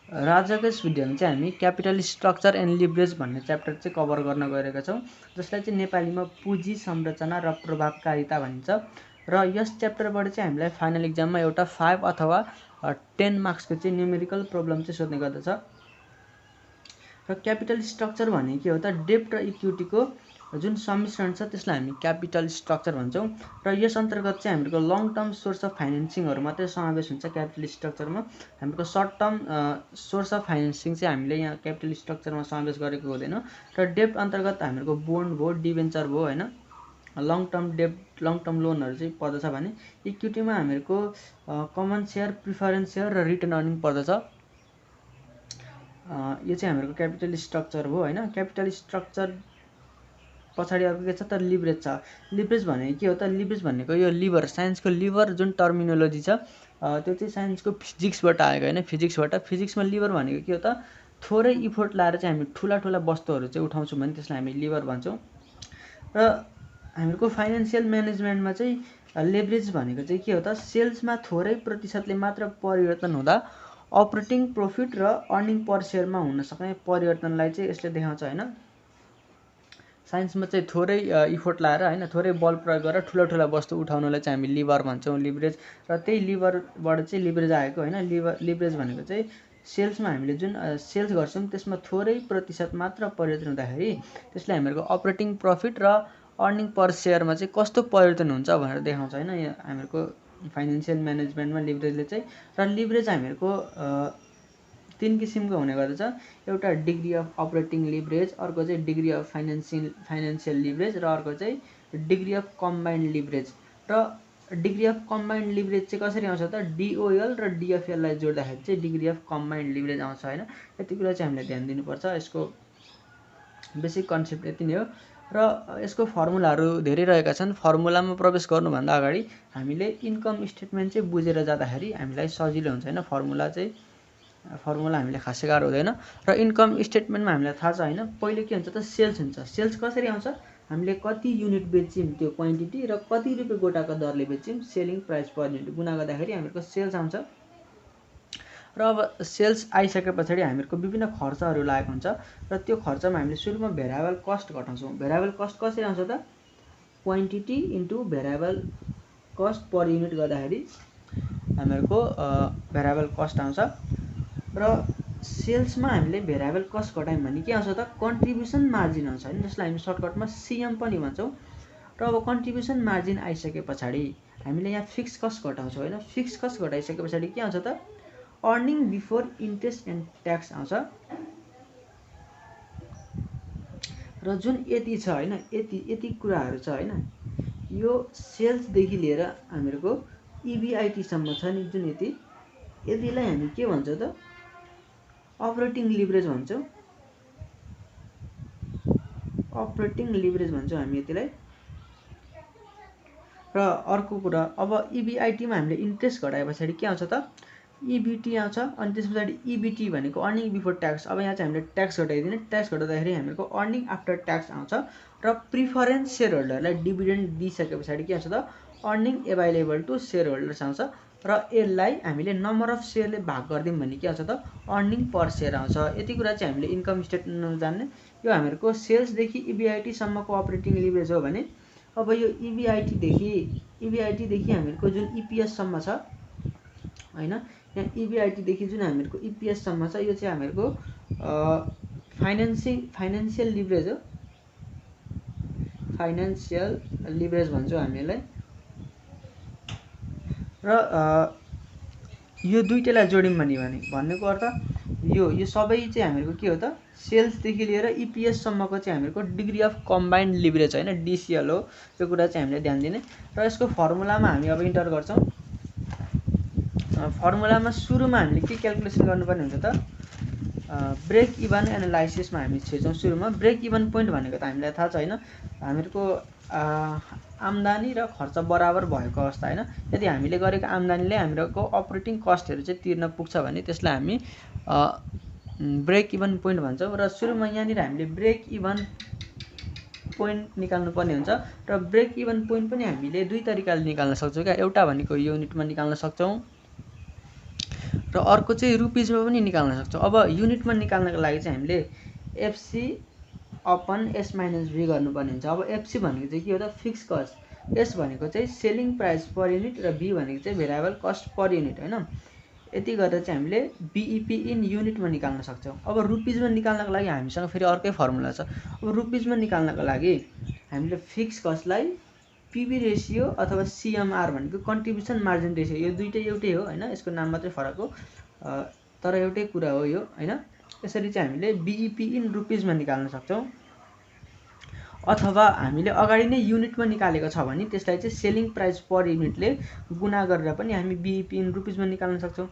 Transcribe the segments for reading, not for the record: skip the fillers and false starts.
आजको यस भिडियोमा चाहिँ हामी क्यापिटल स्ट्रक्चर एन्ड लिभरेज भन्ने च्याप्टर चाहिँ कभर गर्न गएका छौँ, जसलाई चाहिँ नेपालीमा पुँजी संरचना र प्रभावकारिता भनिन्छ। र यस च्याप्टरबाट चाहिँ हामीलाई फाइनल एक्जाममा एउटा 5 अथवा 10 मार्क्सको चाहिँ न्युमेरिकल प्रब्लम चाहिँ सोध्ने गर्दछ। र क्यापिटल स्ट्रक्चर भने के हो त, डेब्ट र इक्विटीको जुन सम्मिश्रण छ त्यसलाई हामी क्यापिटल स्ट्रक्चर भन्छौँ। र यस अन्तर्गत चाहिँ हाम्रो लङ टर्म सोर्स अफ फाइनेन्सिङहरू मात्रै समावेश हुन्छ क्यापिटल स्ट्रक्चरमा। हाम्रो short term source of financing चाहिँ हामीले यहाँ क्यापिटल स्ट्रक्चरमा समावेश गरेको हुँदैन। र डेब्ट अन्तर्गत हाम्रो बोन्ड भयो, डिबेन्चर भयो होइन, लङ टर्म डेब्ट, लङ टर्म लोनहरू चाहिँ पर्दछ भने इक्विटीमा हाम्रो कमन सेयर, प्रिफरेन्स सेयर र रिटर्न अर्निङ पर्दछ। यो चाहिँ हाम्रो क्यापिटल स्ट्रक्चर हो होइन। क्यापिटल स्ट्रक्चर पछाडि अर्को के छ त, लिभरेज छ। लिभरेज भनेको के हो त, लिभरेज भनेको यो लिभर, साइन्सको लिभर जुन टर्मिनोलोजी छ त्यो चाहिँ साइन्सको फिजिक्सबाट आएको होइन, फिजिक्समा लिभर भनेको के हो त, थोरै इफोर्ट लाएर चाहिँ हामी ठुला ठुला वस्तुहरू चाहिँ उठाउँछौँ भने त्यसलाई हामी लिभर भन्छौँ। र हाम्रो फाइनेन्सियल म्यानेजमेन्टमा चाहिँ लेभरेज भनेको चाहिँ के हो त, सेल्समा थोरै प्रतिशतले मात्र परिवर्तन हुँदा अपरेटिङ प्रफिट र अर्निङ पर सेयरमा हुन सक्ने परिवर्तनलाई चाहिँ यसले देखाउँछ होइन। साइन्समा चाहिँ थोरै इफोर्ट लाएर होइन, थोरै बल प्रयोग गरेर ठुला ठुला वस्तु उठाउनलाई चाहिँ हामी लिभर भन्छौँ, लिभरेज। र त्यही लिभरबाट चाहिँ लिभरेज आएको होइन। लिभरेज भनेको चाहिँ सेल्समा हामीले जुन सेल्स गर्छौँ त्यसमा थोरै प्रतिशत मात्र परिवर्तन हुँदाखेरि त्यसले हाम्रो अपरेटिङ प्रफिट र अर्निङ पर सेयरमा चाहिँ कस्तो परिवर्तन हुन्छ भनेर देखाउँछ होइन हाम्रो फाइनेन्सियल म्यानेजमेन्टमा लिभरेजले चाहिँ। र लिभरेज हाम्रो 3 किसिमको हुने गर्दछ। एउटा डिग्री अफ अपरेटिङ लिभरेज, अर्को चाहिँ डिग्री अफ फाइनेन्सियल लिभरेज र अर्को चाहिँ डिग्री अफ कम्बाइन्ड लिभरेज। र डिग्री अफ कम्बाइन्ड लिभरेज चाहिँ कसरी आउँछ त, डिओएल र डिएफएललाई जोड्दाखेरि चाहिँ डिग्री अफ कम्बाइन्ड लिभरेज आउँछ होइन। यति कुरा चाहिँ हामीले ध्यान दिनुपर्छ। यसको बेसिक कन्सेप्ट यति नै हो। र यसको फर्मुलाहरू धेरै रहेका छन्। फर्मुलामा प्रवेश गर्नुभन्दा अगाडि हामीले इन्कम स्टेटमेन्ट चाहिँ बुझेर जाँदाखेरि हामीलाई सजिलो हुन्छ होइन। फर्मुला हामीले खासै गाह्रो हुँदैन। र इन्कम स्टेटमेन्टमा हामीलाई थाहा छ होइन, पहिले के हुन्छ त, सेल्स हुन्छ। सेल्स कसरी आउँछ, हामीले कति युनिट बेच्यौँ त्यो क्वान्टिटी र कति रुपियाँ गोटाको दरले बेच्यौँ, सेलिङ प्राइस पर युनिट गुणा गर्दाखेरि हाम्रो सेल्स आउँछ। र अब सेल्स आइसके पछाडि हाम्रो विभिन्न खर्चहरू लागेको हुन्छ र त्यो खर्चमा हामीले सुरुमा भेरिएबल कस्ट घटाउँछौँ। भेरिएबल कस्ट कसरी आउँछ त, quantity into variable cost per unit गर्दाखेरि हाम्रो भेरिएबल कस्ट आउँछ। र सेल्समा हामीले भेरिएबल कस्ट घटायौँ भने के आउँछ त, कन्ट्रिब्युसन मार्जिन आउँछ होइन, जसलाई हामी सर्टकटमा सिएम पनि भन्छौँ। र अब कन्ट्रिब्युसन मार्जिन आइसके पछाडि हामीले यहाँ फिक्स कस्ट घटाउँछौँ होइन। फिक्स कस्ट घटाइसके पछाडि के आउँछ त, earning before interest and tax आउँछ। र जुन यति छ होइन, यति कुराहरू छ होइन, यो सेल्सदेखि लिएर हाम्रो इबिआइटीसम्म छ नि, जुन यतिलाई हामी के भन्छ त, अपरेटिङ लिभरेज भन्छौँ। अपरेटिङ लिभरेज भन्छौँ हामी यतिलाई। र अर्को कुरा, अब इबिआइटीमा हामीले इन्ट्रेस्ट घटाए पछाडि के आउँछ त, इबिटी आउँछ। अनि त्यस पछाडि इबिटी भनेको अर्निङ बिफोर ट्याक्स। अब यहाँ चाहिँ हामीले ट्याक्स घटाइदिने, ट्याक्स घटाउँदाखेरि हाम्रो अर्निङ आफ्टर ट्याक्स आउँछ। र प्रिफरेन्स सेयर होल्डरलाई डिभिडेन्ड दिइसके पछाडि के आउँछ त, earning available to shareholders आउँछ। र यसलाई हामीले नम्बर अफ सेयरले भाग गरिदिउँ भने के आउँछ त, अर्निङ पर सेयर आउँछ। यति कुरा चाहिँ हामीले इन्कम स्टेटमेन्टमा जान्ने। यो हाम्रो सेल्सदेखि इबिआइटीसम्मको अपरेटिङ लिभरेज हो भने अब यो इबिआइटीदेखि हाम्रो जुन इपिएससम्म छ होइन, यहाँ इबिआइटीदेखि जुन हाम्रो इपिएससम्म छ, यो चाहिँ हाम्रो फाइनेन्सियल लिभरेज हो। फाइनेन्सियल लिभरेज भन्छौँ हामीलाई। र यो दुईटैलाई जोड्यौँ भन्नेको अर्थ यो सबै चाहिँ हाम्रो के हो त, सेल्सदेखि लिएर इपिएससम्मको चाहिँ हाम्रो डिग्री अफ कम्बाइन्ड लिभरेज होइन, डिसिएल हो। यो कुरा चाहिँ हामीले ध्यान दिने। र यसको फर्मुलामा हामी अब इन्टर गर्छौँ। फर्मुलामा सुरुमा हामीले के क्यालकुलेसन गर्नुपर्ने हुन्छ त, ब्रेक इभन एनालाइसिसमा हामी छिर्छौँ। सुरुमा ब्रेक इभन पोइन्ट भनेको त हामीलाई थाहा छ होइन, हाम्रो आम्दानी र खर्च बराबर भएको अवस्था होइन। यदि हामीले गरेको आम्दानीले हाम्रो अपरेटिङ कस्टहरू चाहिँ तिर्न पुग्छ भने त्यसलाई हामी ब्रेक इभन पोइन्ट भन्छौँ। र सुरुमा यहाँनिर हामीले ब्रेक इभन पोइन्ट निकाल्नुपर्ने हुन्छ। र ब्रेक इभन पोइन्ट पनि हामीले दुई तरिकाले निकाल्न सक्छौँ क्या। एउटा भनेको युनिटमा निकाल्न सक्छौँ र अर्को चाहिँ रुपिजमा पनि निकाल्न सक्छौँ। अब युनिटमा निकाल्नको लागि चाहिँ हामीले एफसी अपन एस माइनस भी गर्नुपर्ने हुन्छ। अब एफसी भनेको चाहिँ के हो त फिक्स कस्ट, एस भनेको चाहिँ सेलिङ प्राइस पर युनिट र बी भनेको चाहिँ भेरिएबल कस्ट पर युनिट होइन। यति गरेर चाहिँ हामीले बिइपी इन युनिटमा निकाल्न सक्छौँ। अब रुपिजमा निकाल्नको लागि हामीसँग फेरि अर्कै फर्मुला छ। अब रुपिजमा निकाल्नको लागि हामीले फिक्स कस्टलाई पिबी रेसियो अथवा सिएमआर भनेको कन्ट्रिब्युसन मार्जिन रेसियो, यो दुइटै एउटै हो होइन, यसको नाम मात्रै फरक हो तर एउटै कुरा हो यो होइन। यसरी चाहिँ हामीले बिइपी इन रुपिजमा निकाल्न सक्छौँ। अथवा हामीले अगाडि नै युनिटमा निकालेको छ भने त्यसलाई चाहिँ सेलिङ प्राइस पर युनिटले गुणा गरेर पनि हामी बिइपी इन रुपिजमा निकाल्न सक्छौँ।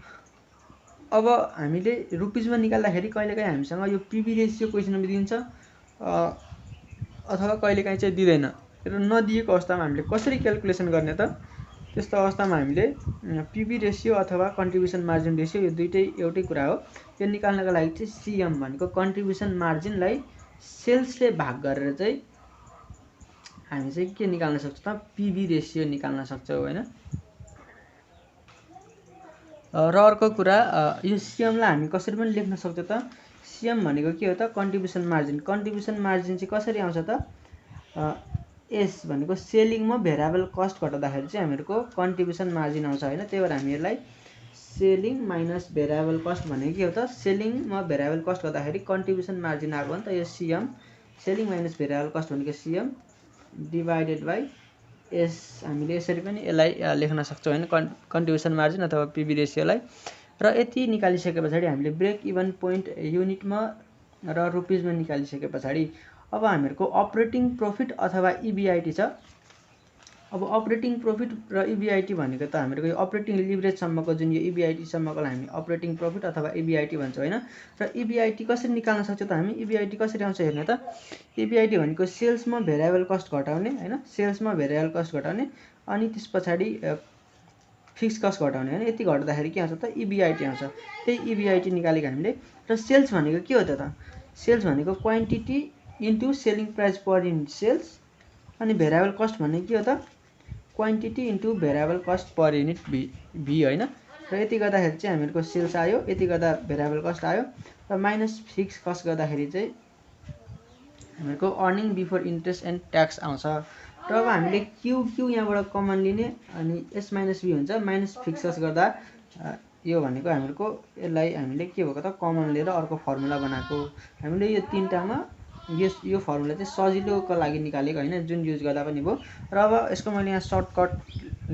अब हामीले रुपिजमा निकाल्दाखेरि कहिलेकाहीँ हामीसँग यो पिबी रेसियो क्वेसनमा दिन्छ अथवा कहिलेकाहीँ चाहिँ दिँदैन। र नदिएको अवस्थामा हामीले कसरी क्यालकुलेसन गर्ने त? त्यस्तो अवस्थामा हामीले पिबी रेसियो अथवा कन्ट्रिब्युसन मार्जिन रेसियो यो दुइटै एउटै कुरा हो। यो निकाल्नको लागि चाहिँ सिएम भनेको कन्ट्रिब्युसन मार्जिनलाई सेल्सले भाग गरेर चाहिँ हामी चाहिँ के निकाल्न सक्छौँ त पिबी रेसियो निकाल्न सक्छौँ होइन। र अर्को कुरा यो सिएमलाई हामी कसरी पनि लेख्न सक्छौँ त? सिएम भनेको के हो त कन्ट्रिब्युसन मार्जिन। कन्ट्रिब्युसन मार्जिन चाहिँ कसरी आउँछ त? एस भनेको सेलिङमा भेरिएबल कस्ट घटाउँदाखेरि चाहिँ हामीहरूको कन्ट्रिब्युसन मार्जिन आउँछ होइन। त्यही भएर हामी यसलाई सेलिङ माइनस भेरिएबल कस्ट भनेको के हो त सेलिङमा भेरिएबल कस्ट गर्दाखेरि कन्ट्रिब्युसन मार्जिन आएको हो नि त यो CM. Selling minus variable cost भनेको सिएम डिभाइडेड बाई एस। हामीले यसरी पनि यसलाई लेख्न सक्छौँ होइन कन्ट्रिब्युसन मार्जिन अथवा पिबी रेसियोलाई। र यति निकालिसके पछाडि हामीले ब्रेक इभन पोइन्ट युनिटमा र रुपिजमा निकालिसके पछाडि अब हामीहरूको अपरेटिङ प्रफिट अथवा इबिआइटी छ। अब अपरेटिङ प्रफिट र इबिआइटी भनेको त हामीहरूको यो अपरेटिङ लिभरेजसम्मको जुन यो इबिआइटीसम्मकोलाई हामी अपरेटिङ प्रफिट अथवा इबिआइटी भन्छौँ होइन। र इबिआइटी कसरी निकाल्न सक्छौँ त हामी? इबिआइटी कसरी आउँछ हेर्नु त। इबिआइटी भनेको सेल्समा भेरिएबल कस्ट घटाउने होइन, सेल्समा भेरिएबल कस्ट घटाउने अनि त्यस पछाडि फिक्स कस्ट घटाउने होइन। यति घटाउँदाखेरि के आउँछ त इबिआइटी आउँछ। त्यही इबिआइटी निकालेको हामीले। र सेल्स भनेको के हो त? सेल्स भनेको quantity into selling price per unit sales अनि भेरिएबल कस्ट भनेको के हो त quantity into variable cost per unit V होइन। र यति गर्दाखेरि चाहिँ हामीहरूको सेल्स आयो, यति गर्दा भेरिएबल कस्ट आयो र माइनस फिक्स कस्ट गर्दाखेरि चाहिँ हामीहरूको earning before interest and tax आउँछ। र अब हामीले क्यु यहाँबाट कमन लिने अनि एस माइनस बी हुन्छ। माइनस फिक्स कस्ट गर्दा यो भनेको हामीहरूको यसलाई हामीले के भएको त कमन लिएर अर्को फर्मुला बनाएको। हामीले यो तिनटामा यो फर्मुला चाहिँ सजिलोको लागि निकालेको होइन, जुन युज गर्दा पनि भयो। र अब यसको मैले यहाँ सर्टकट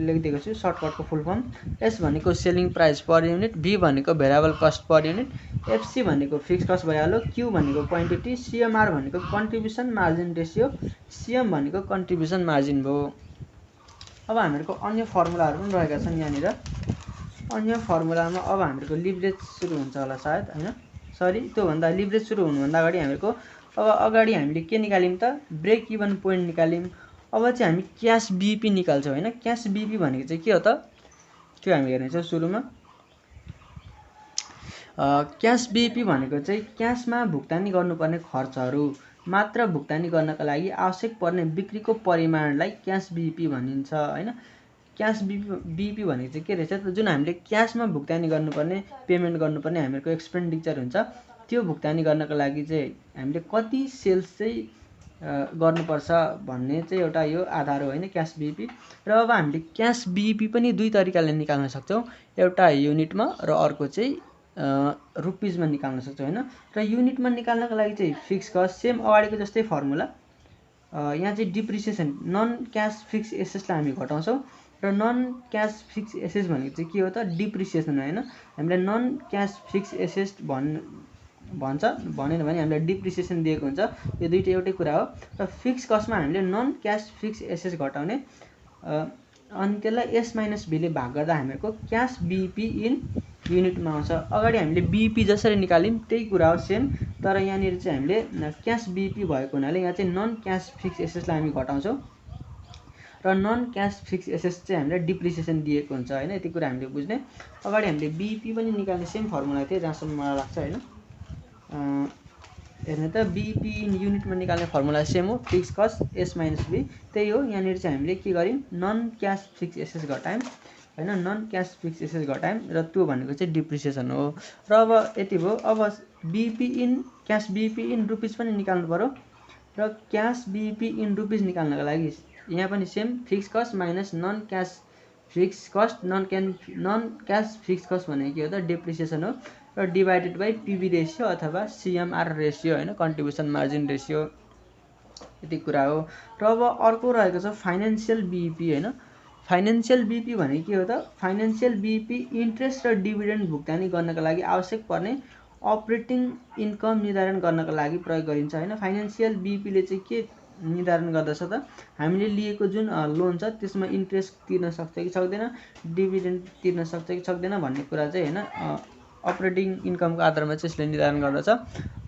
लेखिदिएको छु। सर्टकटको फुल फर्म एस भनेको selling price per unit, B भनेको variable cost per unit, FC भनेको फिक्स कस्ट भइहाल्यो, क्यू भनेको क्वान्टिटी, सिएमआर भनेको कन्ट्रिब्युसन मार्जिन रेसियो, सिएम भनेको कन्ट्रिब्युसन मार्जिन भयो। अब हामीहरूको अन्य फर्मुलाहरू पनि रहेका छन् यहाँनिर। अन्य फर्मुलामा अब हामीहरूको लिभरेज सुरु हुन्छ होला सायद होइन, सरी त्योभन्दा लिभरेज सुरु हुनुभन्दा अगाडि हामीहरूको अब अगाडि हामीले के निकाल्यौँ त ब्रेक इभन पोइन्ट निकाल्यौँ। अब चाहिँ हामी क्यास बिपी निकाल्छौँ होइन। क्यास बिपी भनेको चाहिँ के हो त त्यो हामी हेर्नेछौँ सुरुमा। क्यास बिपी भनेको चाहिँ क्यासमा भुक्तानी गर्नुपर्ने खर्चहरू मात्र भुक्तानी गर्नका लागि आवश्यक पर्ने बिक्रीको परिमाणलाई क्यास बिपी भनिन्छ होइन। क्यास बिपी भनेको चाहिँ के रहेछ त जुन हामीले क्यासमा भुक्तानी गर्नुपर्ने पेमेन्ट गर्नुपर्ने हामीहरूको एक्सपेन्डिचर हुन्छ त्यो भुक्तानी गर्नको लागि चाहिँ हामीले कति सेल्स चाहिँ गर्नुपर्छ भन्ने चाहिँ एउटा यो आधार हो होइन क्यास बिपी। र अब हामीले क्यास बिपी पनि दुई तरिकाले निकाल्न सक्छौँ, एउटा युनिटमा र अर्को चाहिँ रुपिजमा निकाल्न सक्छौँ होइन। र युनिटमा निकाल्नको लागि चाहिँ फिक्स कस्ट सेम अगाडिको जस्तै फर्मुला। यहाँ चाहिँ डिप्रिसिएसन नन क्यास फिक्स एसेसलाई हामी घटाउँछौँ र नन क्यास फिक्स एसेस भनेको चाहिँ के हो त डिप्रिसिएसन होइन। हामीलाई नन क्यास फिक्स एसेस भन्छ, भनेन भने हामीलाई डिप्रिसिएसन दिएको हुन्छ। यो दुइटै एउटै कुरा हो। र फिक्स कस्टमा हामीले नन क्यास फिक्स एसेस घटाउने अनि त्यसलाई एस माइनस बीले भाग गर्दा हामीहरूको क्यास बिपी इन युनिटमा आउँछ। अगाडि हामीले बिपी जसरी निकाल्यौँ त्यही कुरा हो सेम, तर यहाँनिर चाहिँ हामीले क्यास बिपी भएको हुनाले यहाँ चाहिँ नन क्यास फिक्स एसेसलाई हामी घटाउँछौँ र नन क्यास फिक्स एसेस चाहिँ हामीलाई डिप्रिसिएसन दिएको हुन्छ होइन। यति कुरा हामीले बुझ्ने। अगाडि हामीले बिपी पनि निकाल्ने सेम फर्मुला थियो जहाँसम्म मलाई लाग्छ होइन। हेर्नु त बिपी इन युनिटमा निकाल्ने फर्मुला सेम हो, fix cost S minus B. त्यही हो यहाँनिर चाहिँ हामीले के गर्यौँ नन क्यास फिक्स एसेस घटायौँ हैन, नन क्यास फिक्स एसेट घटायौँ र त्यो भनेको चाहिँ डिप्रिसिएसन हो। र अब यति भयो। अब BP in cash BP in rupees पनि निकाल्नु पर्यो र क्यास बीपी इन रुपिस निकाल्नको लागि यहाँ पनि same fix cost minus non cash fix cost. Non cash fix cost भनेको के हो त डिप्रिसिएसन हो र डिभाइडेड बाई पीबी रेसियो अथवा सीएमआर रेसियो हैन, कन्ट्रिब्युसन मार्जिन रेसियो, यति कुरा हो। र अब अर्को रहेको छ फाइनेन्शियल बीपी हैन। फाइनेन्शियल बीपी भनेको के हो त फाइनेन्शियल बीपी इन्ट्रेस्ट र डिभिडेन्ड भुक्तानी गर्नका लागि आवश्यक पर्ने अपरेटिङ इन्कम निर्धारण गर्नका लागि प्रयोग गरिन्छ हैन। फाइनेन्शियल बीपीले चाहिँ के निर्धारण गर्दछ त हामीले लिएको जुन लोन छ त्यसमा इन्ट्रेस्ट तिर्न सक्छ कि सक्दैन, डिभिडेन्ड तिर्न सक्छ कि सक्दैन भन्ने कुरा चाहिँ हैन अपरेटिङ इन्कमको आधारमा चाहिँ यसले निर्धारण गर्दछ।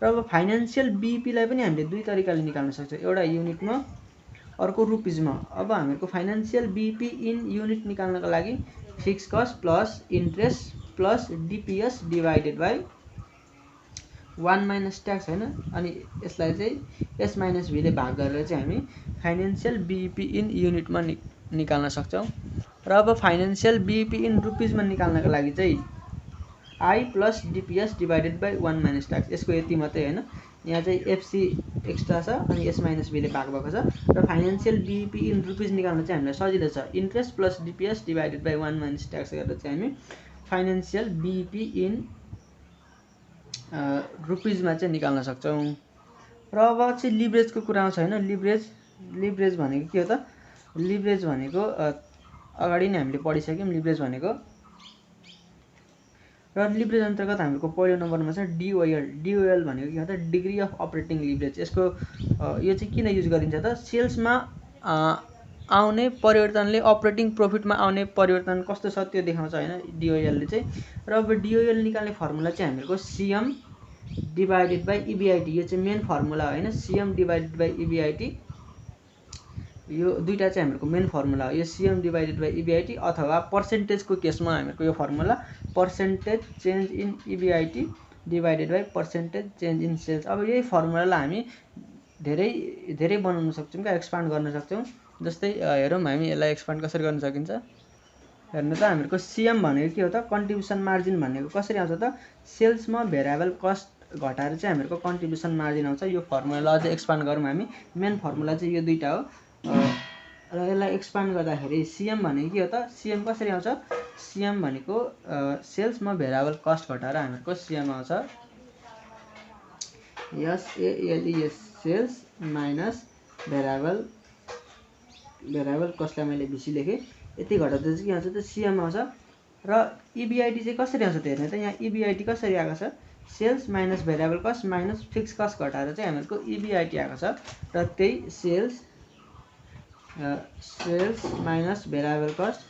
र अब फाइनेन्शियल बीपीलाई पनि हामीले दुई तरिकाले निकाल्न सक्छौँ, एउटा युनिटमा अर्को रुपिजमा। अब हामीहरूको फाइनेन्शियल बीपी इन युनिट निकाल्नका लागि fix cost plus interest plus DPS divided by 1 minus tax हैन, अनि यसलाई चाहिँ एस माइनस भीले भाग गरेर चाहिँ हामी फाइनेन्शियल बीपी इन युनिटमा निकाल्न सक्छौँ। र अब फाइनेन्शियल बीपी इन रुपिजमा निकाल्नका लागि चाहिँ I plus DPS divided by 1 minus tax, यसको यति मात्रै हैन, यहाँ चाहिँ एफसी एक्स्ट्रा छ अनि एस माइनस बीले भाग भएको छ। र फाइनेन्शियल बीपी इन रुपिज निकाल्न चाहिँ हामीलाई सजिलो छ, interest plus DPS divided by 1 minus tax गरेर चाहिँ हामी फाइनेन्शियल बीपी इन रुपिजमा चाहिँ निकाल्न सक्छौँ। र अब चाहिँ लिभरेजको कुरा आउँछ हैन। लिभरेज भनेको के हो त लिभरेज भनेको अगाडि नै हामीले पढिसक्यौँ लिभरेज भनेको। र लिभरेज अन्तर्गत हामीको पहिलो नम्बरमा छ डिओएल। डिओएल भनेको के हो त डिग्री अफ अपरेटिङ लिभरेज। यसको यो चाहिँ किन युज गरिन्छ त सेल्समा आउने परिवर्तनले अपरेटिङ प्रोफिटमा आउने परिवर्तन कस्तो छ त्यो देखाउँछ हैन डिओएलले चाहिँ। र अब डिओएल निकाल्ने फर्मुला चाहिँ हामीहरूको सीएम डिभाइडेड बाई इबिआइटी, यो चाहिँ मेन फर्मुला हो हैन। सीएम डिभाइडेड बाई इबिआइटी यो दुईटा चाहिँ हामीहरूको मेन फर्मुला हो, यो सीएम डिभाइडेड बाई इबिआइटी अथवा पर्सेन्टेजको केसमा हामीहरूको यो formula percentage change in EBIT divided by percentage change in sales. अब यही फर्मुलालाई हामी धेरै बनाउन सक्छौँ क्या, एक्सपान्ड गर्न सक्छौँ। जस्तै हेरौँ हामी यसलाई एक्सपान्ड कसरी गर्न सकिन्छ। हेर्नु त हामीहरूको सीएम भनेको के हो त कन्ट्रिब्युसन मार्जिन भनेको कसरी आउँछ त सेल्समा भेरिएबल कस्ट घटाएर चाहिँ हामीहरूको कन्ट्रिब्युसन मार्जिन आउँछ। यो फर्मुला अझै एक्सपान्ड गरौँ हामी, मेन फर्मुला चाहिँ यो दुईटा हो। र यसलाई एक्सपान्ड गर्दाखेरि सीएम भनेको के हो त सीएम कसरी आउँछ, सीएम भनेको सेल्समा भेरिएबल कस्ट घटाएर हामीहरूको सीएम आउँछ एसएएलईएस सेल्स माइनस भेरिएबल कस्टलाई मैले बेसी लेखेँ, यति घटाउँदा चाहिँ के आउँछ त सीएम आउँछ। र इबिआइटी चाहिँ कसरी आउँछ त हेर्नु त यहाँ इबिआइटी कसरी आएको छ sales minus variable cost minus fix cost घटाएर चाहिँ हामीहरूको इबिआइटी आएको छ। र त्यही sales minus variable cost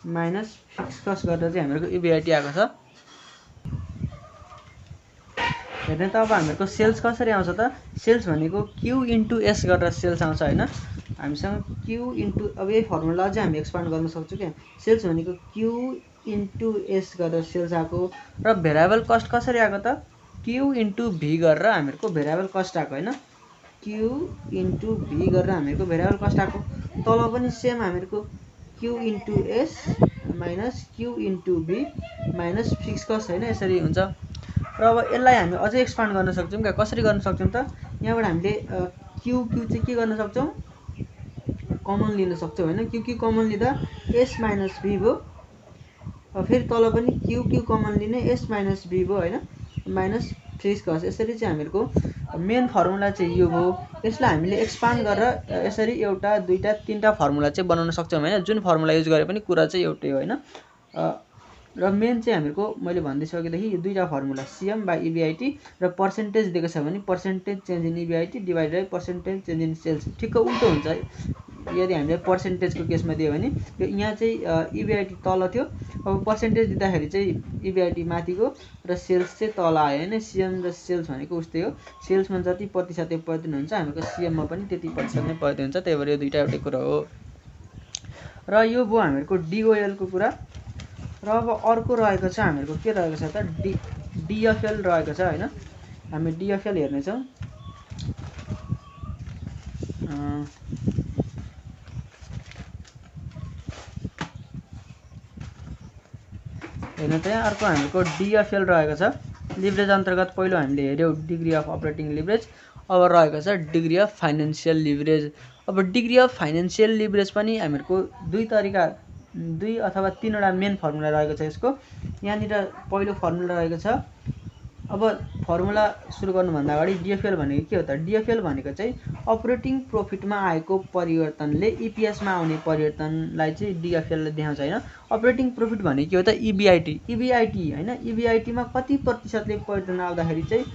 minus fix cost गरेर चाहिँ हामीहरूको इबिआइटी आएको छ। हेर्नु त अब हामीहरूको सेल्स कसरी आउँछ त सेल्स भनेको क्यू इन्टु एस गरेर सेल्स आउँछ हैन। हामीसँग क्यू इन्टु अब यही फर्मुला चाहिँ हामी एक्सपान्ड गर्न सक्छौँ क्या। सेल्स भनेको क्यू इन्टु एस गरेर सेल्स आएको र भेरिएबल कस्ट कसरी आएको त क्यू इन्टु भी गरेर हामीहरूको भेरिएबल कस्ट आएको हैन। क्यू इन्टु भी गरेर हामीहरूको भेरिएबल कस्ट आएको। तल पनि सेम हामीहरूको Q into S minus Q into V minus fix cost हैन, यसरी हुन्छ। र अब यसलाई हामी अझै एक्सपान्ड गर्न सक्छौँ क्या। कसरी गर्न सक्छौँ त यहाँबाट हामीले क्यू चाहिँ के गर्न सक्छौँ कमन लिन सक्छौँ हैन। क्यू कमन लिँदा एस माइनस भी भयो, फेरि तल पनि क्यू कमन लिने एस माइनस भी भयो हैन, माइनस फिक्स कस्ट। यसरी चाहिँ हामीहरूको मेन फर्मुला चाहिँ यो भयो। यसलाई हामीले एक्सपान्ड गरेर यसरी एउटा दुईटा तीनटा फर्मुला चाहिँ बनाउन सक्छौँ हैन। जुन फर्मुला युज गरे पनि कुरा चाहिँ एउटै हो हैन। र मेन चाहिँ हामीहरूको मैले भन्दिसकेदेखि यो दुईटा फर्मुला सीएम बाई इबिआइटी र पर्सेन्टेज दिएको छ भने percentage change in EBIT divided by percentage change in sales. ठिक्क उल्टो हुन्छ यदि हामीले पर्सेन्टेजको केसमा दियो भने। यो यहाँ चाहिँ इबिआइटी तल थियो, अब पर्सेन्टेज दिँदाखेरि चाहिँ इबिआइटी माथिको र सेल्स चाहिँ तल आयो हैन। सीएम र सेल्स भनेको उस्तै हो, सेल्समा जति प्रतिशत परिवर्तन हुन्छ हामीको सीएममा पनि त्यति प्रतिशत नै परिवर्तन हुन्छ, त्यही भएर यो दुईटा एउटै कुरा हो। र यो भयो हामीहरूको डिओएलको कुरा। र अब अर्को रहेको छ हामीहरूको के रहेको छ त डिएफएल रहेको छ हैन। हामी डिएफएल हेर्नेछौँ। हेर्नु त यहाँ अर्को हामीको डिएफएल रहेको छ। लिभरेज अन्तर्गत पहिलो हामीले हेऱ्यौँ डिग्री अफ अपरेटिङ लिभरेज, अब रहेको छ डिग्री अफ फाइनेन्सियल लिभरेज। अब डिग्री अफ फाइनेन्सियल लिभरेज पनि हामीहरूको दुई अथवा तीनवटा मेन फर्मुला रहेको छ यसको। यहाँनिर पहिलो फर्मुला रहेको छ। अब फर्मुला सुरु गर्नुभन्दा अगाडि डिएफएल भनेको के हो त? डिएफएल भनेको चाहिँ अपरेटिङ प्रफिटमा आएको परिवर्तनले इपिएसमा आउने परिवर्तनलाई चाहिँ डिएफएलले देखाउँछ होइन। अपरेटिङ प्रफिट भनेको के हो त? इबिआइटी होइन। इबिआइटीमा कति प्रतिशतले परिवर्तन आउँदाखेरि चाहिँ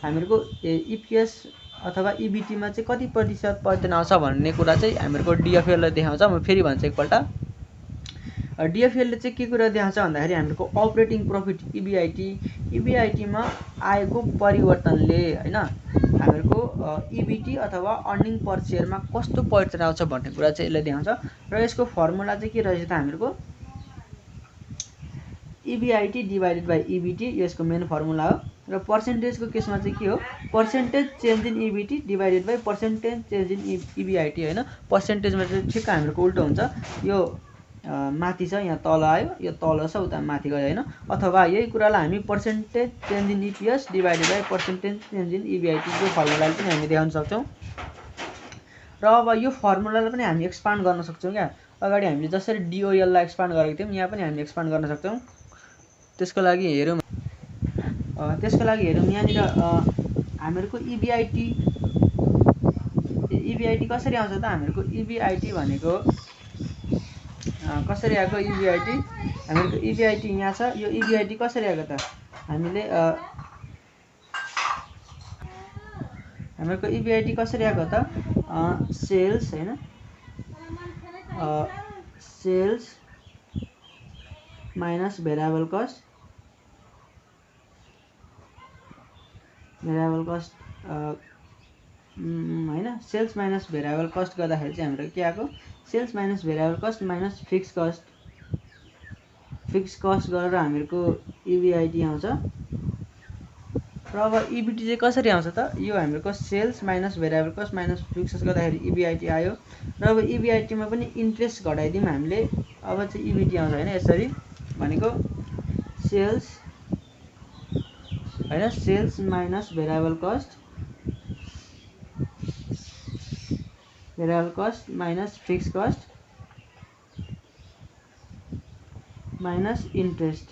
हामीहरूको इपिएस अथवा इबिटीमा चाहिँ कति प्रतिशत परिवर्तन आउँछ भन्ने कुरा चाहिँ हामीहरूको डिएफएलले देखाउँछ। म फेरि भन्छु एकपल्ट, डिएफएलले चाहिँ के कुरा देखाउँछ भन्दाखेरि हामीहरूको अपरेटिङ प्रफिट इबिआइटीमा आएको परिवर्तनले होइन हामीहरूको इबिटी अथवा अर्निङ पर सेयरमा कस्तो परिवर्तन आउँछ भन्ने कुरा चाहिँ यसले देखाउँछ। र यसको फर्मुला चाहिँ के रहेछ त? हामीहरूको इबिआइटी डिभाइडेड बाई इबिटी यसको मेन फर्मुला हो। र पर्सेन्टेजको केसमा चाहिँ के हो? Percentage change in EBIT divided by percentage change in EBIT होइन। पर्सेन्टेजमा चाहिँ ठिक्क हामीहरूको उल्टो हुन्छ। यो माथि छ, यहाँ तल आयो, यो तल छ, उता माथि गयो होइन। अथवा यही कुरालाई हामी percentage change in EPS divided by percentage change in EBIT यो फर्मुलाले पनि हामी देखाउन सक्छौँ। र अब यो फर्मुलालाई पनि हामी एक्सपान्ड गर्न सक्छौँ क्या। अगाडि हामीले जसरी डिओएललाई एक्सपान्ड गरेको थियौँ यहाँ पनि हामी एक्सपान्ड गर्न सक्छौँ। त्यसको लागि हेरौँ यहाँनिर हामीहरूको इबिआइटी कसरी आउँछ त? हामीहरूको इबिआइटी भनेको कसरी आएको? हामीहरूको इबिआइटी यहाँ छ। यो इबिआइटी कसरी आएको त? हामीहरूको इबिआइटी कसरी आएको त? सेल्स होइन, सेल्स माइनस भेरिएबल कस्ट होइन। सेल्स माइनस भेरिएबल कस्ट गर्दाखेरि चाहिँ हाम्रो के आएको? Sales minus variable cost minus fix cost गरेर हामीहरूको इबिआइटी आउँछ। र अब इबिटी चाहिँ कसरी आउँछ त? यो हामीहरूको sales minus variable cost minus fix cost गर्दाखेरि इबिआइटी आयो। र अब इबिआइटीमा पनि इन्ट्रेस्ट घटाइदिउँ हामीले, अब चाहिँ इबिटी आउँछ होइन। यसरी भनेको sales minus variable cost minus fix cost minus interest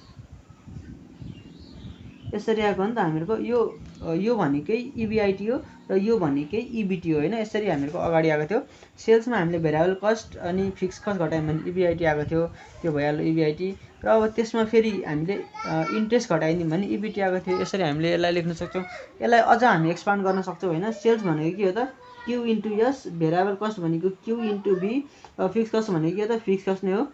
यसरी आएको हो नि त हामीहरूको। यो भनेकै इबिआइटी हो र यो भनेकै इबिटी हो होइन। यसरी हामीहरूको अगाडि आएको थियो। सेल्समा हामीले भेरिएबल कस्ट अनि फिक्स कस्ट घटायौँ भने इबिआइटी आएको थियो, त्यो भइहाल्यो इबिआइटी। र अब त्यसमा फेरि हामीले इन्ट्रेस्ट घटाइदियौँ भने इबिटी आएको थियो। यसरी हामीले यसलाई लेख्न सक्छौँ। यसलाई अझ हामी एक्सपान्ड गर्न सक्छौँ होइन। सेल्स भनेको के हो त? Q into S, variable cost भनेको Q into B, fixed cost भनेको के हो त? फिक्स कस्ट नै हो।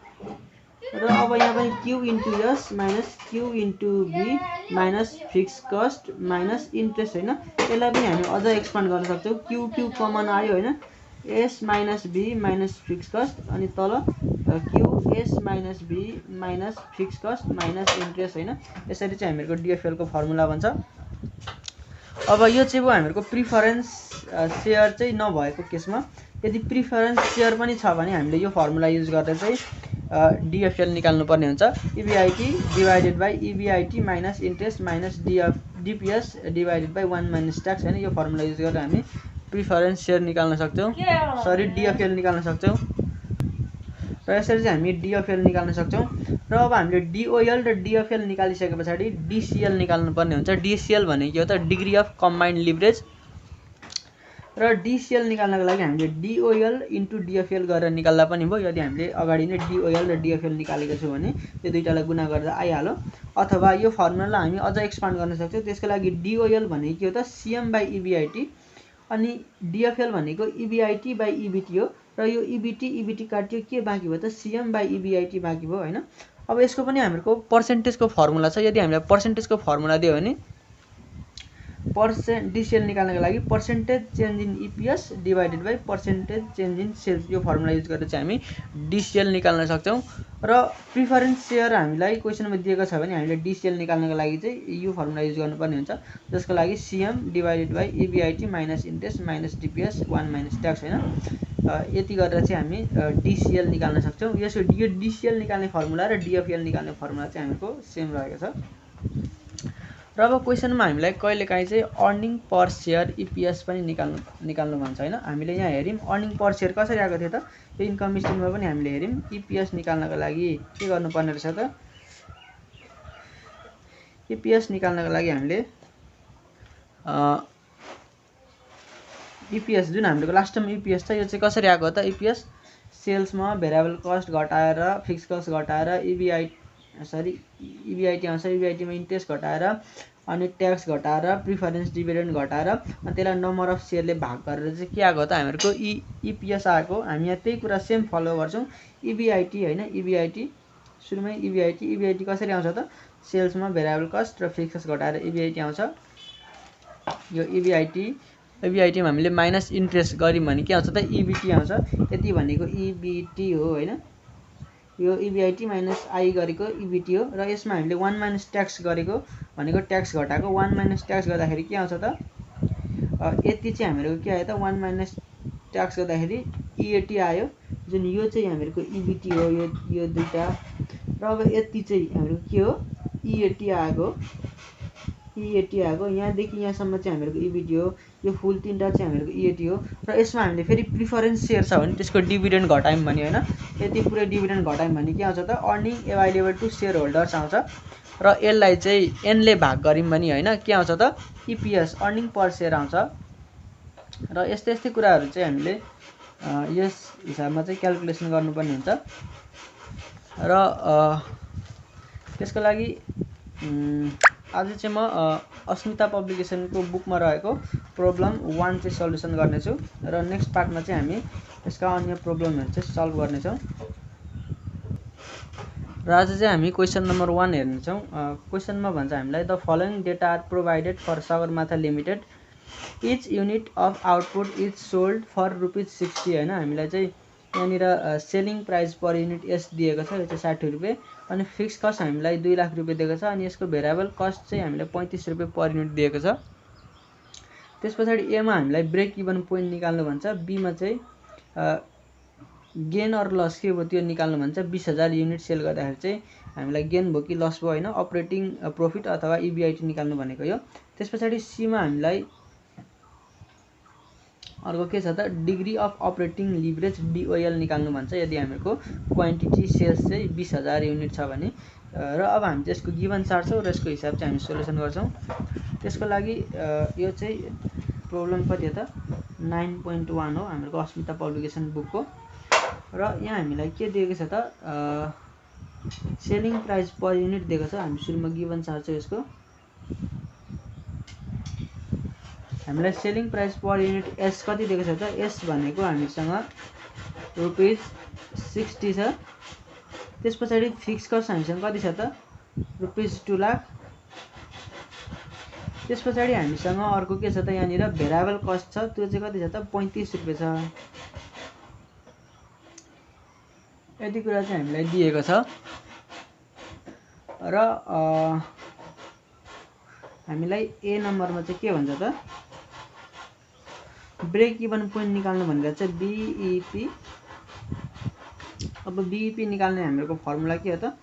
र अब यहाँ पनि Q into S minus Q into B minus fix cost minus interest होइन। यसलाई पनि हामी अझ एक्सपान्ड गर्न सक्छौँ। क्यु कमन आयो होइन, S minus B minus fix cost अनि तल Q S minus B minus fix cost minus interest होइन। यसरी चाहिँ हामीहरूको डिएफएलको फर्मुला बन्छ। अब यो चाहिँ भयो हामीहरूको प्रिफरेन्स सेयर चाहिँ नभएको केसमा। यदि प्रिफरेन्स सेयर पनि छ भने हामीले यो फर्मुला युज गरेर चाहिँ डिएफएल निकाल्नु पर्ने हुन्छ। EBIT divided by EBIT minus interest minus DPS divided by 1 minus tax होइन। यो फर्मुला युज गरेर हामी प्रिफरेन्स सेयर निकाल्न सक्छौँ, डिएफएल निकाल्न सक्छौँ। र यसरी चाहिँ हामी डिएफएल निकाल्न सक्छौँ। र अब हामीले डिओएल र डिएफएल निकालिसके पछाडि डिसिएल निकाल्नु पर्ने हुन्छ। डिसिएल भनेको के हो त? Degree of combined leverage. र डिसिएल निकाल्नको लागि हामीले डिओएल इन्टु डिएफएल गरेर निकाल्दा पनि भयो। यदि हामीले अगाडि नै डिओएल र डिएफएल निकालेको छौँ भने त्यो दुईटालाई गुणा गरेर आइहाल्यो। अथवा यो फर्मुलालाई हामी अझ एक्सपान्ड गर्न सक्छौँ। त्यसको लागि डिओएल भनेको के हो त? सिएम बाई इबिआइटी अनि डिएफएल भनेको इबिआइटी बाई इबिटी हो। र यो इबिटी काट्यो, के बाँकी भयो त? सिएम बाई इबिआइटी बाँकी भयो होइन। अब यसको पनि हामीहरूको पर्सेन्टेजको फर्मुला छ। यदि हामीलाई पर्सेन्टेजको फर्मुला दियो भने डिसिएल निकाल्नको लागि percentage change in EPS divided by percentage change in sales यो फर्मुला युज गरेर चाहिँ हामी डिसिएल निकाल्न सक्छौँ। र प्रिफरेन्स सेयर हामीलाई क्वेसनमा दिएको छ भने हामीले डिसिएल निकाल्नको लागि चाहिँ यो फर्मुला युज गर्नुपर्ने हुन्छ। जसको लागि CM divided by EBIT minus interest minus DPS 1 minus tax होइन। यति गरेर चाहिँ हामी डिसिएल निकाल्न सक्छौँ। यो डिसिएल निकाल्ने फर्मुला र डिएफएल निकाल्ने फर्मुला चाहिँ हामीको सेम रहेको छ। र अब क्वेसनमा हामीलाई कहिलेकाहीँ चाहिँ अर्निङ पर सेयर इपिएस पनि निकाल्नु भन्छ हैन। हामीले यहाँ हेर्यौँ अर्निङ पर सेयर कसरी आएको थियो त, यो इन्कम स्टेटमेन्टमा पनि हामीले हेर्यौँ। इपिएस निकाल्नको लागि के गर्नुपर्ने रहेछ त, इपिएस निकाल्नको लागि हामीले इपिएस जुन हाम्रो लास्ट टर्म इपिएस छ यो चाहिँ कसरी आएको त, इपिएस सेल्समा भेरिएबल कस्ट घटाएर फिक्स कस्ट घटाएर इबिआइटी आउँछ, इबिआइटीमा इन्ट्रेस्ट घटाएर अनि ट्याक्स घटाएर प्रिफरेन्स डिभिडेन्ड घटाएर अनि त्यसलाई नम्बर अफ सेयरले भाग गरेर चाहिँ के आएको त हामीहरूको इपिएस आएको। हामी यहाँ त्यही कुरा सेम फलो गर्छौँ। इबिआइटी हैन, इबिआइटी सुरुमै इबिआइटी कसरी आउँछ त, सेल्समा भेरिएबल कस्ट र फिक्स कस्ट घटाएर इबिआइटी आउँछ। यो इबिआइटीमा हामीले माइनस इन्ट्रेस्ट गऱ्यौँ भने के आउँछ त, इबिटी आउँछ। यति भनेको इबिटी हो हैन, यो इबिआइटी माइनस आई गरेको इबिटी हो। र यसमा हामीले 1 माइनस ट्याक्स गरेको भनेको ट्याक्स घटाएको 1 माइनस ट्याक्स गर्दाखेरि के आउँछ त, यति चाहिँ हामीहरूको के आयो त, 1 माइनस ट्याक्स गर्दाखेरि इएटी आयो, जुन यो चाहिँ हामीहरूको इबिटी हो, यो दुईटा। र अब यति चाहिँ हाम्रो के हो, इएटी आएको, यहाँदेखि यहाँसम्म चाहिँ हामीहरूको इबिटी हो। यो फुल तीनटा चाहिँ हामीहरूको इएटी हो। र यसमा हामीले फेरि प्रिफरेन्स सेयर छ भने त्यसको डिभिडेन्ड घटायौँ भने हैन, यति पुरै डिभिडेन्ड घटायौँ भने के आउँछ त, earning available to shareholders आउँछ। र यसलाई चाहिँ एनले भाग गऱ्यौँ भने हैन के आउँछ त, इपिएस अर्निङ पर सेयर आउँछ। र यस्तै कुराहरू चाहिँ हामीले यस हिसाबमा चाहिँ क्याल्कुलेसन गर्नुपर्ने हुन्छ। र त्यसको लागि आज चाहिँ म अस्मिता पब्लिकेसनको बुकमा रहेको प्रब्लम 1 चाहिँ सल्युसन गर्नेछु र नेक्स्ट पार्टमा चाहिँ हामी यसका अन्य प्रब्लमहरू चाहिँ सल्भ गर्नेछौँ। र आज चाहिँ हामी क्वेसन नम्बर 1 हेर्नेछौँ। क्वेसनमा भन्छ हामीलाई the following data are provided for Sagarmatha limited, each unit of output is sold for ₹60 हैन। हामीलाई चाहिँ यहाँनिर selling price per unit S दिएको छ, यो चाहिँ 60 रुपियाँ। अनि फिक्स कस्ट हामीलाई 2 लाख रुपियाँ दिएको छ अनि यसको भेरिएबल कस्ट चाहिँ हामीलाई 35 रुपियाँ पर युनिट दिएको छ। त्यस पछाडि एमा हामीलाई ब्रेक इभन पोइन्ट निकाल्नु भन्छ, बीमा चाहिँ गेन अर लस के भयो त्यो निकाल्नु भन्छ। 20,000 युनिट सेल गर्दाखेरि चाहिँ हामीलाई गेन भयो कि लस भयो हैन, अपरेटिङ प्रॉफिट अथवा इबिआइटी निकाल्नु भनेको यो। त्यस पछाडि सीमा हामीलाई अर्को के छ त, डिग्री अफ अपरेटिङ लिभरेज डिओएल निकाल्नु भन्छ यदि हामीको क्वान्टिटी सेल्स चाहिँ 20,000 युनिट छ भने। र अब हामी त्यसको गिभन चार्ट्छौँ र यसको हिसाब चाहिँ हामी सोल्युसन गर्छौँ। त्यसको लागि यो चाहिँ प्रब्लम कति हो त, 9.1 हो हाम्रो अस्मिता पब्लिकेसन बुकको। र यहाँ हामीलाई के दिएको छ त, सेलिङ प्राइस पर युनिट दिएको छ। हामी सुरुमा गिभन चार्ट्छौँ यसको। हामीलाई selling price per unit S कति दिएको छ त, एस भनेको हामीसँग ₹60 छ। त्यस पछाडि फिक्स कस्ट हामीसँग कति छ त, ₹2 लाख। त्यस पछाडि हामीसँग अर्को के छ त, यहाँनिर भेरिएबल कस्ट छ, त्यो चाहिँ कति छ त, 35 रुपियाँ छ। यति कुरा चाहिँ हामीलाई दिएको छ। र हामीलाई ए नम्बरमा चाहिँ के भन्छ त, ब्रेक इभन पोइन्ट निकाल्नु भनेर चाहिँ बीईपी। अब बीईपी निकाल्ने हाम्रो फर्मुला के हो त,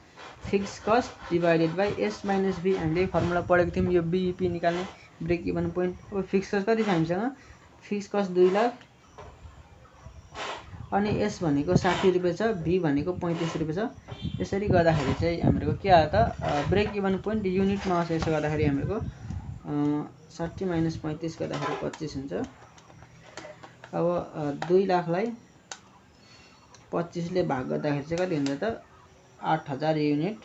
fix cost divided by S minus B. हामीले फर्मुला पढेको थियौँ यो बीईपी निकाल्ने ब्रेक इभन पोइन्ट। अब फिक्स कस्ट कति छ हामीसँग, फिक्स कस्ट 2 लाख अनि एस भनेको 60 रुपियाँ छ, भी भनेको 35 रुपियाँ छ। यसरी गर्दाखेरि चाहिँ हाम्रो के आयो त, ब्रेक इभन पोइन्ट युनिटमा आउँछ। यसो गर्दाखेरि हाम्रो 60 माइनस 35 गर्दाखेरि 25 हुन्छ। अब 2 लाखलाई 25 ले भाग गर्दाखेरि चाहिँ कति हुन्छ त, 8,000 युनिट।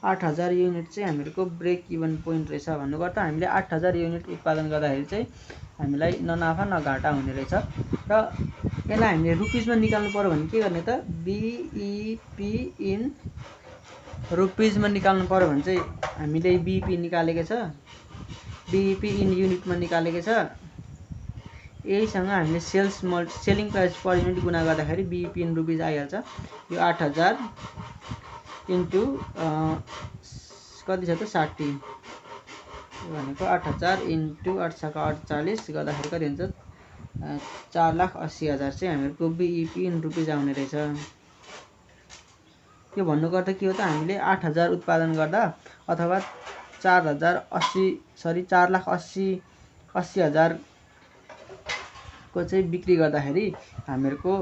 8,000 युनिट चाहिँ हामीहरूको ब्रेक इभन पोइन्ट रहेछ भन्नुभयो त। हामीले 8,000 युनिट उत्पादन गर्दाखेरि चाहिँ हामीलाई न नाफा न घाटा हुने रहेछ। र यसलाई हामीले रुपिजमा निकाल्नु पर्यो भने के गर्ने त, बीईपी इन रुपिजमा निकाल्नु पर्यो भने चाहिँ हामीले बीईपी निकालेको छ, बीईपी इन युनिटमा निकालेको छ। यहीसँग हामीले सेलिङ प्राइस पर युनिट गुणा गर्दाखेरि बीईपी इन रुपिज आइहाल्छ। यो 8,000 इन्टु कति छ त, 60 भनेको 8,000 इन्टु 8 × 48 गर्दाखेरि कति हुन्छ 4,80,000 चाहिँ हामीहरूको बिइपी इन रुपिज आउने रहेछ। यो भन्नुको अर्थ के हो त, हामीले 8,000 उत्पादन गर्दा अथवा 4,80,000 को चाहिँ बिक्री गर्दाखेरि हामीहरूको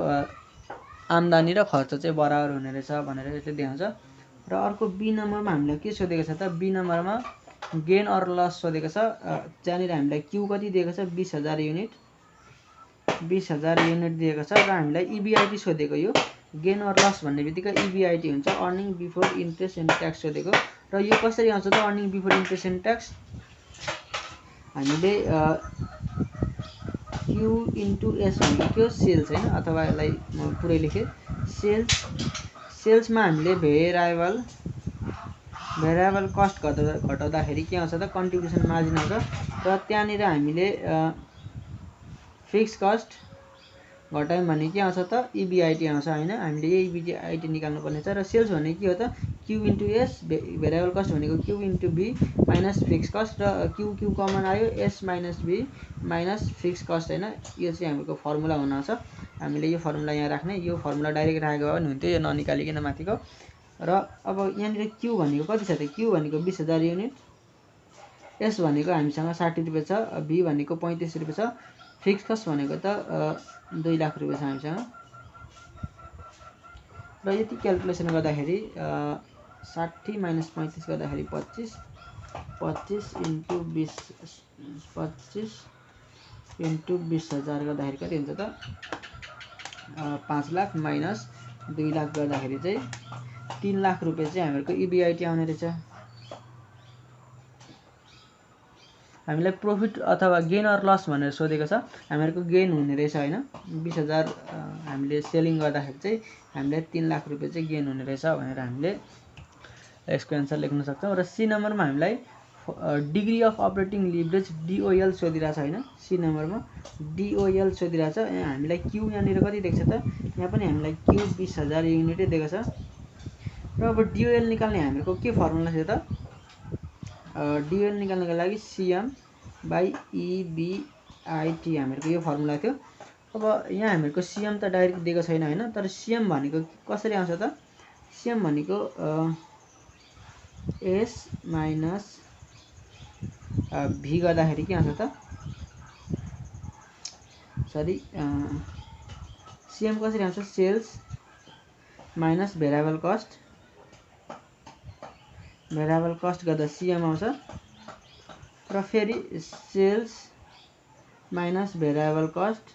आम्दानी र खर्च चाहिँ बराबर हुने रहेछ भनेर यसले देखाउँछ। र अर्को बी नम्बरमा हामीलाई के सोधेको छ त, बी नम्बरमा गेन अर लस सोधेको छ। त्यहाँनिर हामीलाई क्यू कति दिएको छ, 20,000 युनिट 20,000 युनिट दिएको छ र हामीलाई इबिआइटी सोधेको। यो गेन अर लस भन्ने बित्तिकै इबिआइटी हुन्छ, earning before interest and tax सोधेको। र यो कसरी आउँछ त earning before interest and tax, हामीले क्यू इन्टु एस भनेको के हो, सेल्स होइन, अथवा यसलाई म पुरै लेखेँ सेल्समा हामीले भेरिएबल कस्ट घटाउँदाखेरि के आउँछ त, कन्ट्रिब्युसन मार्जिन आउँछ। र त्यहाँनिर हामीले फिक्स कस्ट घटायौँ भने के आउँछ त, इबिआइटी आउँछ होइन। हामीले यही इबिआइटी निकाल्नु पर्ने छ। र सेल्स भनेको के हो त, Q into S, variable cost भनेको Q into B minus fix cost, र क्यू कमन आयो, S minus B minus fix cost होइन। यो चाहिँ हाम्रो फर्मुला हुनुहुन्छ। हामीले यो फर्मुला यहाँ राख्ने, यो फर्मुला डाइरेक्ट राखेको भए पनि हुन्थ्यो, यो ननिकालिकन माथिको। र अब यहाँनिर क्यू भनेको कति छ त, क्यू भनेको 20,000 युनिट, एस भनेको हामीसँग 60 रुपियाँ छ, बी भनेको 35 रुपियाँ छ, फिक्स कस्ट भनेको त 2 लाख रुपियाँ छ हामीसँग। र यति क्यालकुलेसन गर्दाखेरि 60 माइनस 35 गर्दाखेरि 25 इन्टु 20,000 गर्दाखेरि कति हुन्छ त, 5 लाख माइनस 2 लाख गर्दाखेरि चाहिँ 3 लाख रुपियाँ चाहिँ हामीहरूको इबिआइटी आउने रहेछ। हामीलाई प्रफिट अथवा गेन अर लस भनेर सोधेको छ, हामीहरूको गेन हुने रहेछ होइन। 20,000 हामीले सेलिङ गर्दाखेरि चाहिँ हामीलाई 3 लाख रुपियाँ चाहिँ गेन हुने रहेछ भनेर हामीले यसको एन्सर लेख्न सक्छौँ। र सी नम्बरमा हामीलाई डिग्री अफ अपरेटिङ लिभरेज डिओएल सोधिरहेछ होइन। सी नम्बरमा डिओएल सोधिरहेछ। हामीलाई क्यू यहाँनिर कति दिएको छ त, यहाँ पनि हामीलाई क्यू 20,000 युनिटै दिएको छ। र अब डिओएल निकाल्ने हामीहरूको के फर्मुला थियो त, डिओएल निकाल्नको लागि सिएम बाई इबिआइटी हामीहरूको यो फर्मुला थियो। अब यहाँ हामीहरूको सिएम त डाइरेक्ट दिएको छैन होइन, तर सिएम भनेको कसरी आउँछ त, सिएम भनेको एस माइनस भी गर्दाखेरि के आउँछ त, सरी सिएम कसरी आउँछ, सेल्स माइनस भेरिएबल कस्ट गर्दा सिएम आउँछ। र फेरि sales minus variable cost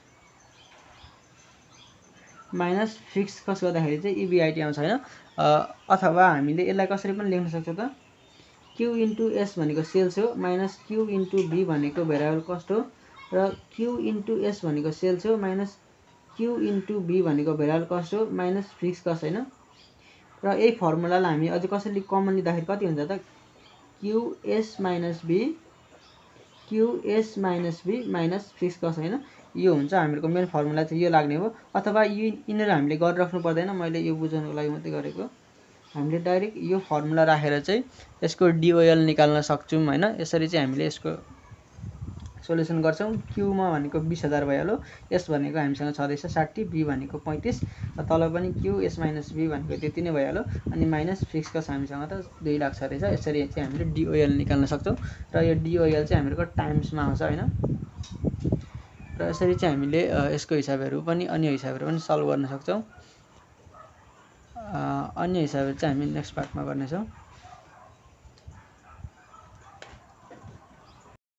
minus fix cost गर्दाखेरि चाहिँ इबिआइटी आउँछ होइन। अथवा हामीले यसलाई कसरी पनि लेख्न सक्छौँ त, क्यू इन्टु एस भनेको सेल्स हो, माइनस क्यू इन्टु बी भनेको भेरिएबल कस्ट हो, र क्यू इन्टु एस भनेको सेल्स हो, माइनस क्यू इन्टु बी भनेको भेरिएबल कस्ट हो, माइनस फिक्स कस्ट होइन। र यही फर्मुलालाई हामी अझै कसरी कमन लिँदाखेरि कति हुन्छ त, Q S minus B minus fix cost होइन। यो हुन्छ हामीहरूको मेन फर्मुला चाहिँ यो लाग्ने हो। अथवा यिनीहरू हामीले गरिराख्नु पर्दैन, मैले यो बुझाउनको लागि मात्रै गरेको। हामीले डाइरेक्ट यो फर्मुला राखेर चाहिँ यसको डिओएल निकाल्न सक्छौँ होइन। यसरी चाहिँ हामीले यसको सोल्युसन गर्छौँ। क्यूमा भनेको 20,000 भइहाल्यो, एस भनेको हामीसँग छँदैछ 60, बी भनेको 35, र तल पनि क्यू एस माइनस बी भनेको त्यति नै भइहाल्यो, अनि माइनस फिक्स कस्ट हामीसँग त 2 लाख छ रहेछ। यसरी चाहिँ हामीले डिओएल निकाल्न सक्छौँ। र यो डिओएल चाहिँ हामीहरूको टाइम्समा आउँछ होइन। र यसरी चाहिँ हामीले यसको हिसाबहरू पनि अन्य हिसाबहरू पनि सल्भ गर्न सक्छौँ। अन्य हिसाबहरू चाहिँ हामी नेक्स्ट पार्टमा गर्नेछौँ।